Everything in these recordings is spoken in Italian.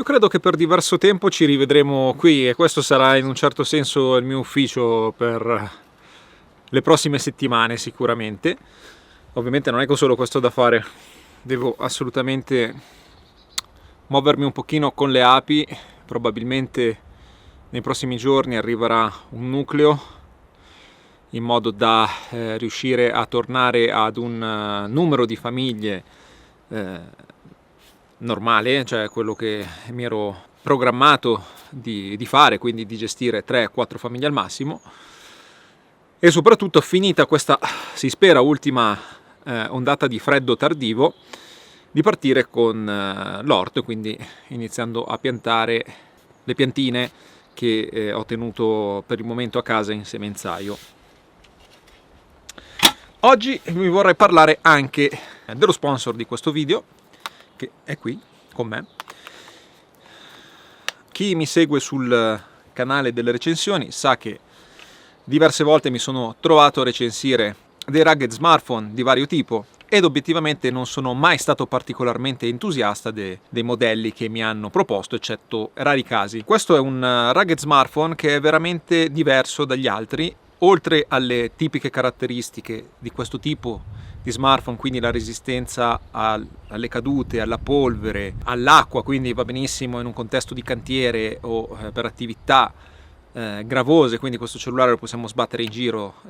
Io credo che per diverso tempo ci rivedremo qui e questo sarà in un certo senso il mio ufficio per le prossime settimane sicuramente. Ovviamente non è che ho solo questo da fare, devo assolutamente muovermi un pochino con le api. Probabilmente nei prossimi giorni arriverà un nucleo in modo da riuscire a tornare ad un numero di famiglie normale, cioè quello che mi ero programmato di fare, quindi di gestire 3-4 famiglie al massimo, e soprattutto finita questa, si spera, ultima ondata di freddo tardivo, di partire con l'orto e quindi iniziando a piantare le piantine che ho tenuto per il momento a casa in semenzaio. Oggi vi vorrei parlare anche dello sponsor di questo video, che è qui con me. Chi mi segue sul canale delle recensioni sa che diverse volte mi sono trovato a recensire dei rugged smartphone di vario tipo ed obiettivamente non sono mai stato particolarmente entusiasta dei modelli che mi hanno proposto, eccetto rari casi. Questo è un rugged smartphone che è veramente diverso dagli altri. Oltre alle tipiche caratteristiche di questo tipo di smartphone, quindi la resistenza alle cadute, alla polvere, all'acqua, quindi va benissimo in un contesto di cantiere o per attività gravose, quindi questo cellulare lo possiamo sbattere in giro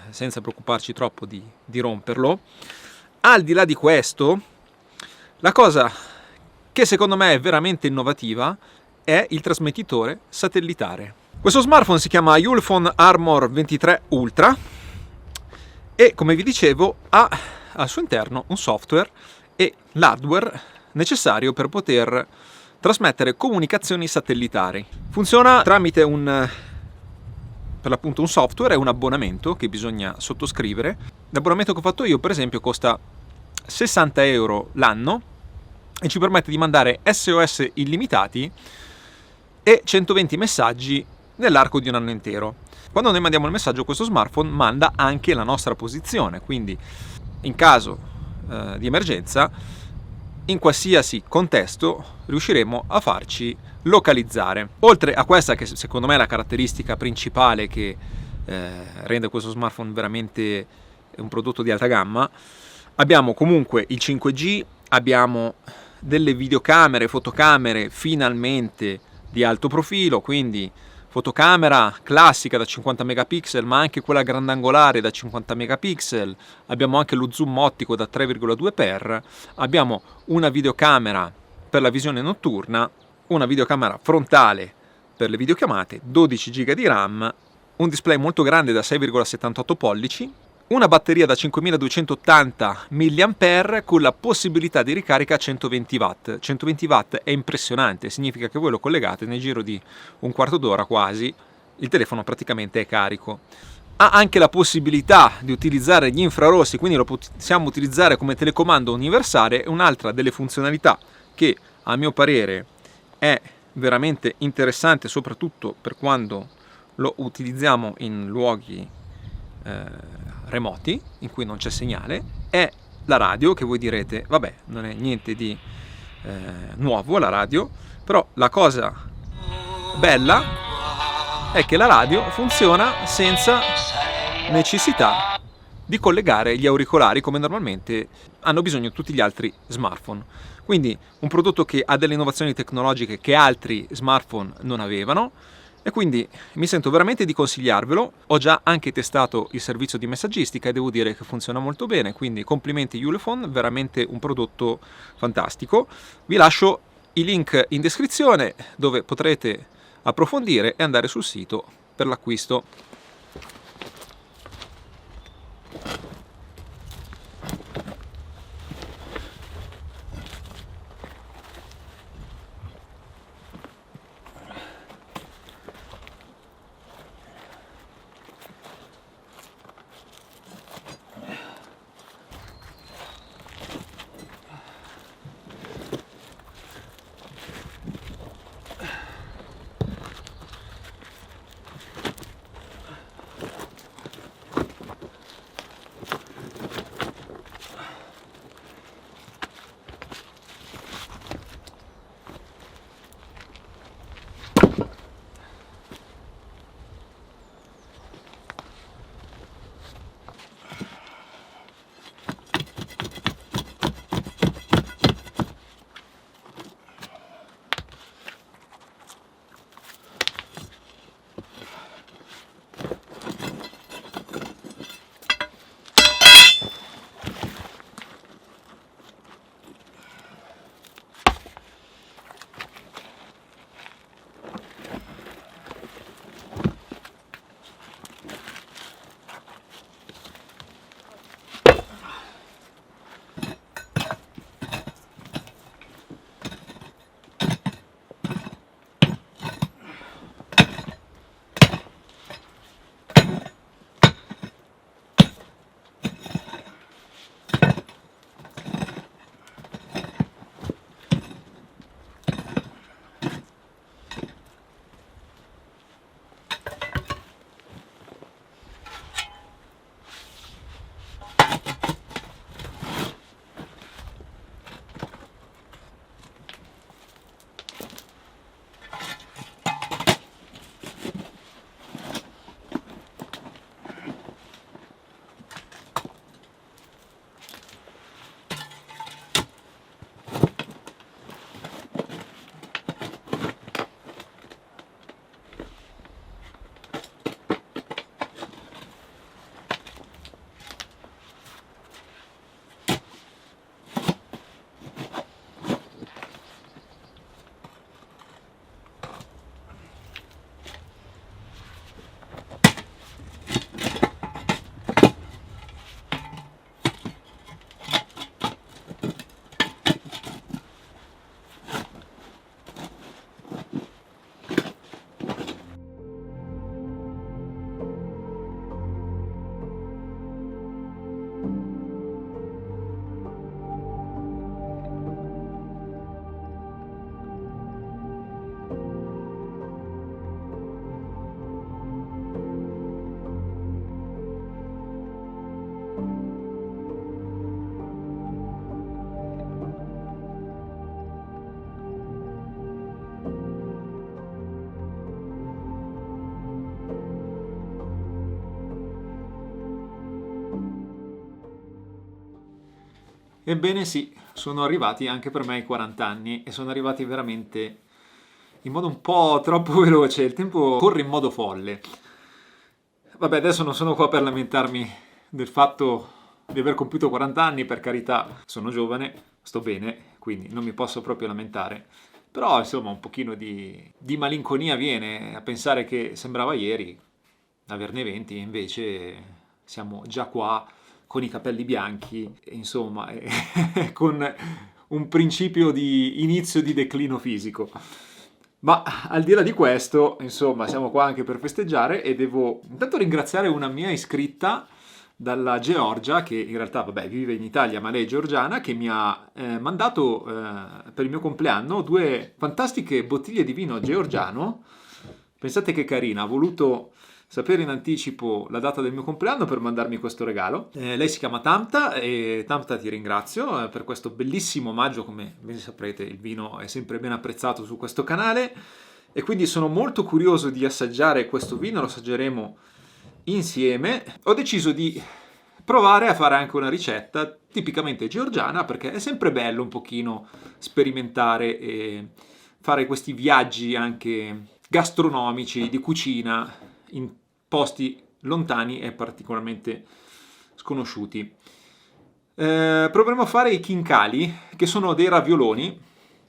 senza preoccuparci troppo di romperlo. Al di là di questo, la cosa che secondo me è veramente innovativa è il trasmettitore satellitare. Questo smartphone si chiama Ulefone Armor 23 Ultra e, come vi dicevo, ha al suo interno un software e l'hardware necessario per poter trasmettere comunicazioni satellitari. Funziona tramite per l'appunto un software e un abbonamento che bisogna sottoscrivere. L'abbonamento che ho fatto io, per esempio, costa 60 euro l'anno e ci permette di mandare SOS illimitati e 120 messaggi nell'arco di un anno intero. Quando noi mandiamo il messaggio, questo smartphone manda anche la nostra posizione, quindi in caso di emergenza, in qualsiasi contesto, riusciremo a farci localizzare. Oltre a questa, che secondo me è la caratteristica principale che rende questo smartphone veramente un prodotto di alta gamma, abbiamo comunque il 5G, abbiamo delle videocamere, fotocamere finalmente di alto profilo, quindi fotocamera classica da 50 megapixel, ma anche quella grandangolare da 50 megapixel, abbiamo anche lo zoom ottico da 3,2x, abbiamo una videocamera per la visione notturna, una videocamera frontale per le videochiamate, 12 GB di RAM, un display molto grande da 6,78 pollici, una batteria da 5280 mAh con la possibilità di ricarica a 120 watt. 120 watt è impressionante, significa che voi lo collegate nel giro di un quarto d'ora quasi, il telefono praticamente è carico. Ha anche la possibilità di utilizzare gli infrarossi, quindi lo possiamo utilizzare come telecomando universale. Un'altra delle funzionalità che a mio parere è veramente interessante, soprattutto per quando lo utilizziamo in luoghi remoti in cui non c'è segnale, è la radio, che voi direte vabbè, non è niente di nuovo la radio, però la cosa bella è che la radio funziona senza necessità di collegare gli auricolari come normalmente hanno bisogno tutti gli altri smartphone. Quindi un prodotto che ha delle innovazioni tecnologiche che altri smartphone non avevano, e quindi mi sento veramente di consigliarvelo. Ho già anche testato il servizio di messaggistica e devo dire che funziona molto bene, quindi complimenti Ulefone, veramente un prodotto fantastico. Vi lascio i link in descrizione dove potrete approfondire e andare sul sito per l'acquisto. Ebbene sì, sono arrivati anche per me i 40 anni e sono arrivati veramente in modo un po' troppo veloce, il tempo corre in modo folle. Vabbè, adesso non sono qua per lamentarmi del fatto di aver compiuto 40 anni, per carità, sono giovane, sto bene, quindi non mi posso proprio lamentare. Però insomma un pochino di malinconia viene a pensare che sembrava ieri averne 20 e invece siamo già qua con i capelli bianchi, e, insomma, con un principio di inizio di declino fisico. Ma al di là di questo, insomma, siamo qua anche per festeggiare e devo intanto ringraziare una mia iscritta dalla Georgia, che in realtà, vabbè, vive in Italia, ma lei è georgiana, che mi ha mandato per il mio compleanno 2 fantastiche bottiglie di vino georgiano. Pensate che carina, ha voluto sapere in anticipo la data del mio compleanno per mandarmi questo regalo. Lei si chiama Tamta e Tamta ti ringrazio per questo bellissimo omaggio, come ben saprete il vino è sempre ben apprezzato su questo canale e quindi sono molto curioso di assaggiare questo vino, lo assaggeremo insieme. Ho deciso di provare a fare anche una ricetta tipicamente georgiana perché è sempre bello un pochino sperimentare e fare questi viaggi anche gastronomici di cucina in posti lontani e particolarmente sconosciuti. Proveremo a fare i khinkali, che sono dei ravioloni.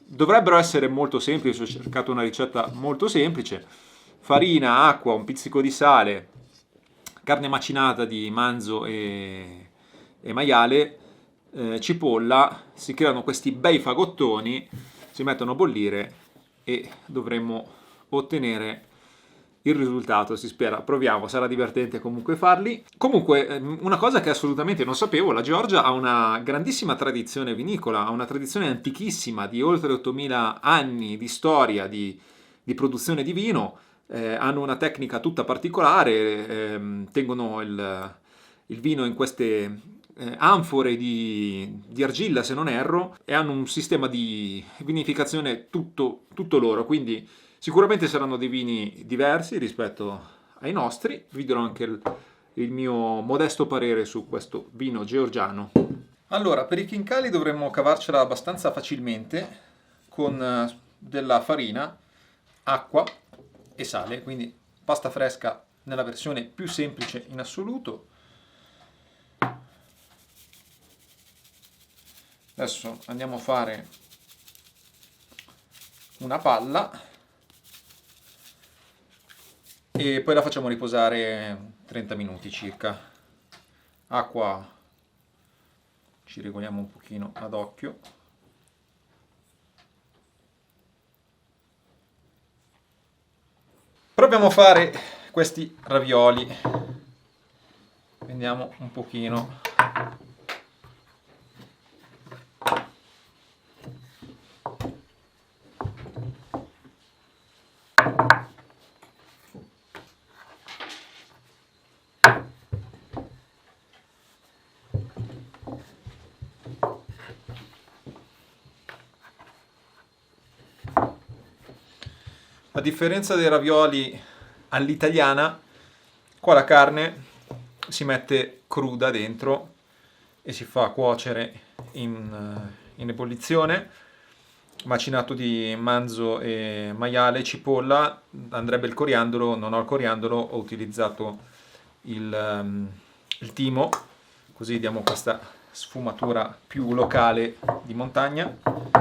Dovrebbero essere molto semplici, ho cercato una ricetta molto semplice. Farina, acqua, un pizzico di sale, carne macinata di manzo e maiale, cipolla, si creano questi bei fagottoni, si mettono a bollire e dovremmo ottenere il risultato, si spera. Proviamo, sarà divertente comunque farli. Comunque, una cosa che assolutamente non sapevo, la Georgia ha una grandissima tradizione vinicola, ha una tradizione antichissima di oltre 8000 anni di storia di produzione di vino. Hanno una tecnica tutta particolare, tengono il vino in queste anfore di argilla, se non erro, e hanno un sistema di vinificazione tutto loro, quindi sicuramente saranno dei vini diversi rispetto ai nostri. Vi dirò anche il mio modesto parere su questo vino georgiano. Allora, per i khinkali dovremmo cavarcela abbastanza facilmente con della farina, acqua e sale, quindi pasta fresca nella versione più semplice in assoluto. Adesso andiamo a fare una palla e poi la facciamo riposare 30 minuti circa. Acqua, ci regoliamo un pochino ad occhio. Proviamo a fare questi ravioli. Vediamo un pochino. A differenza dei ravioli all'italiana, qua la carne si mette cruda dentro e si fa cuocere in ebollizione, macinato di manzo e maiale, cipolla, andrebbe il coriandolo, non ho il coriandolo, ho utilizzato il timo, così diamo questa sfumatura più locale di montagna.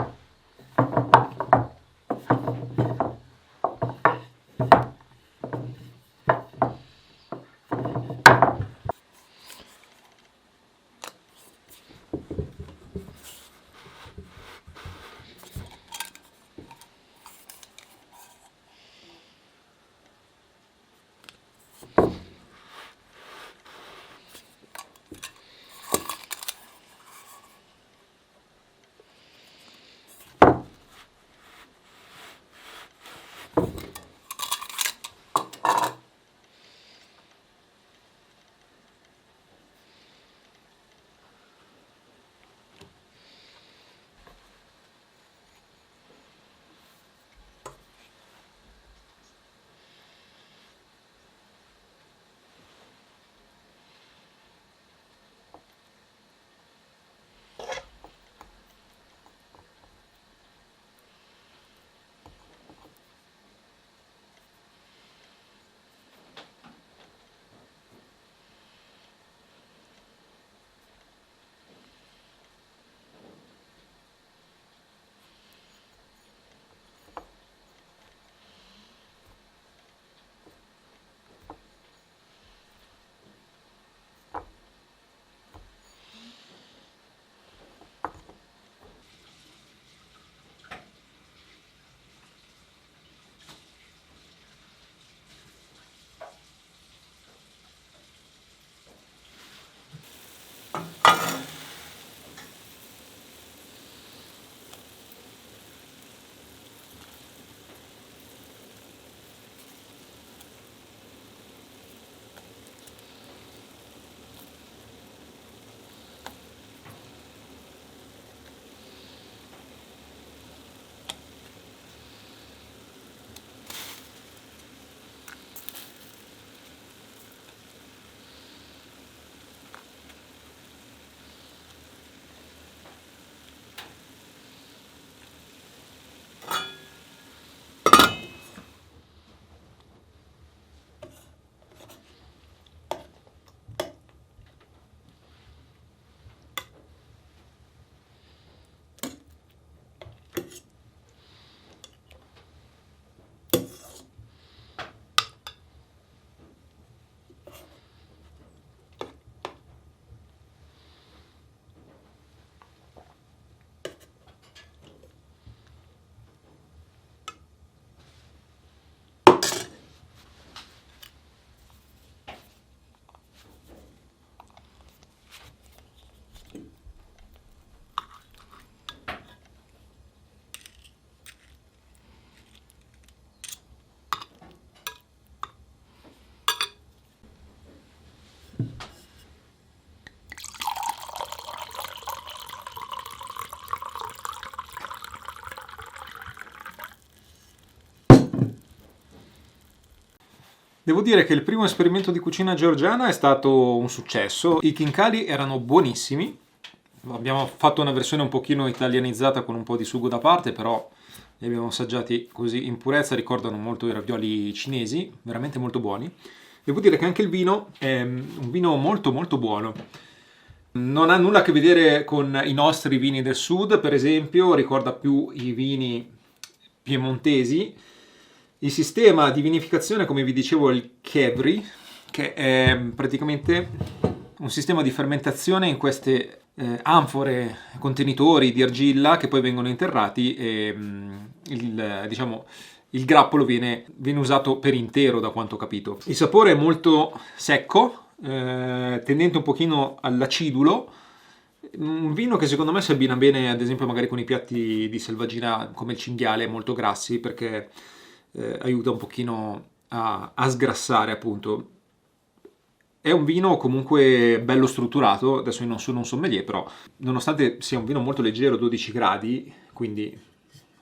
Devo dire che il primo esperimento di cucina georgiana è stato un successo. I khinkali erano buonissimi. Abbiamo fatto una versione un pochino italianizzata con un po' di sugo da parte, però li abbiamo assaggiati così in purezza, ricordano molto i ravioli cinesi, veramente molto buoni. Devo dire che anche il vino è un vino molto molto buono. Non ha nulla a che vedere con i nostri vini del sud, per esempio, ricorda più i vini piemontesi. Il sistema di vinificazione, come vi dicevo, è il Chevri, che è praticamente un sistema di fermentazione in queste anfore, contenitori di argilla che poi vengono interrati e diciamo, il grappolo viene usato per intero, da quanto ho capito. Il sapore è molto secco, tendente un pochino all'acidulo. Un vino che secondo me si abbina bene, ad esempio, magari con i piatti di selvaggina come il cinghiale, molto grassi, perché aiuta un pochino a sgrassare, appunto. È un vino comunque bello strutturato, adesso io non sono un sommelier, però nonostante sia un vino molto leggero, 12 gradi, quindi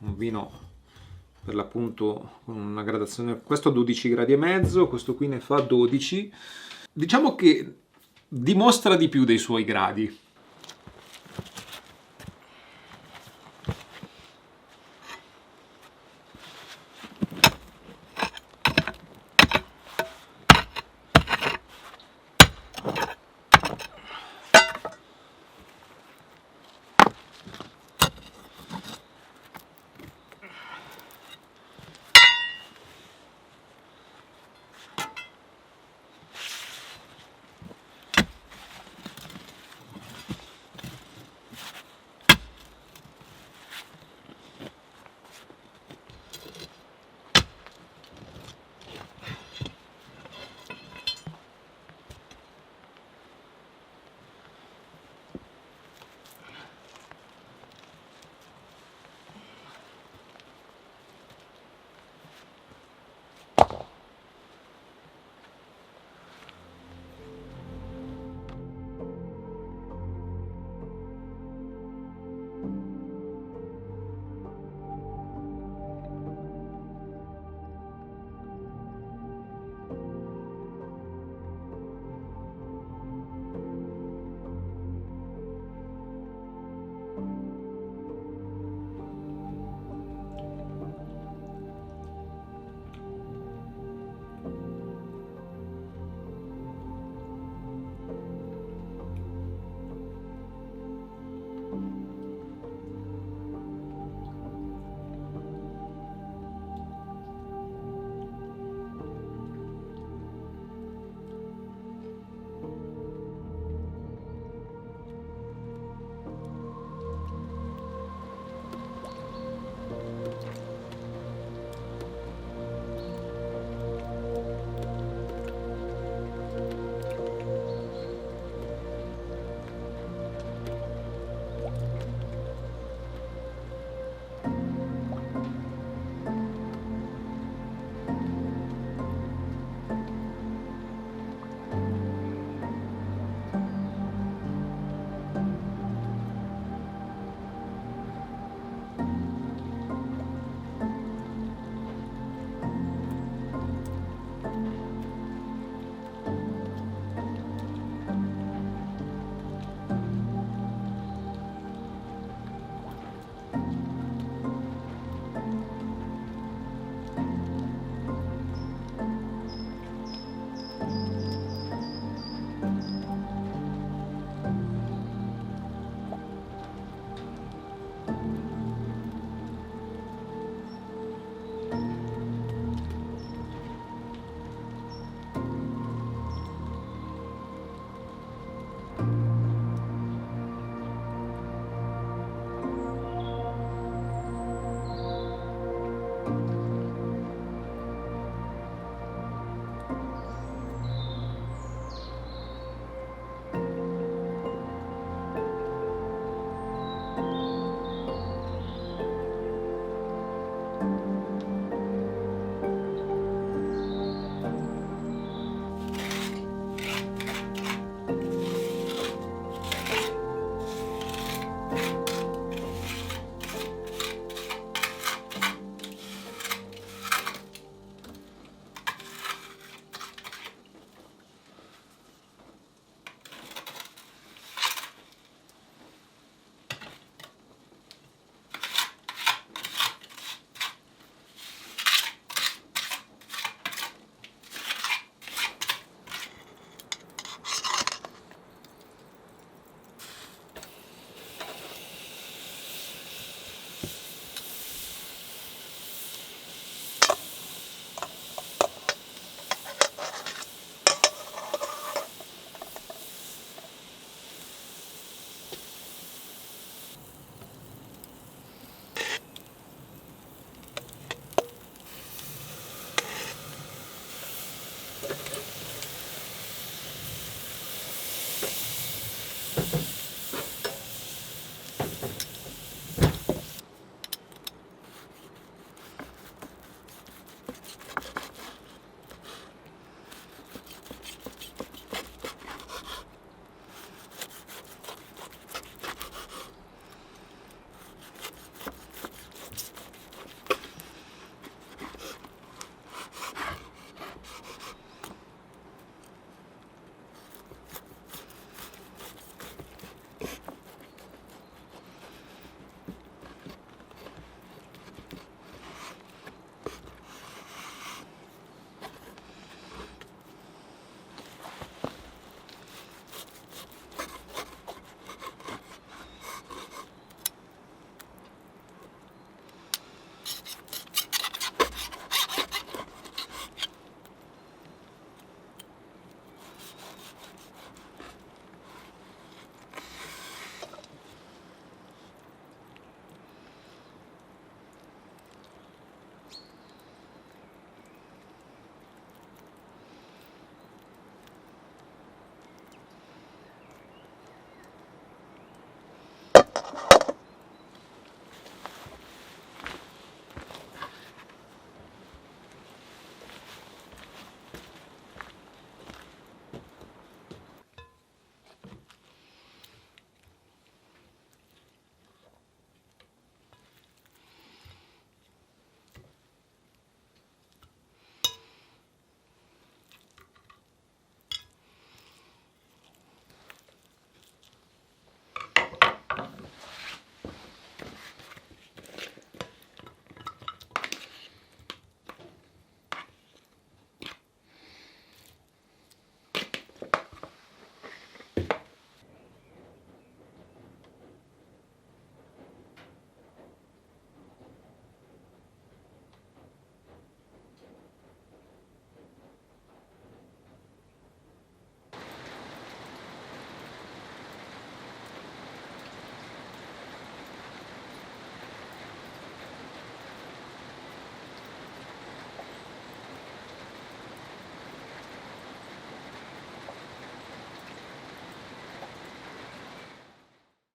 un vino per l'appunto con una gradazione, questo a 12 gradi e mezzo, questo qui ne fa 12, diciamo che dimostra di più dei suoi gradi.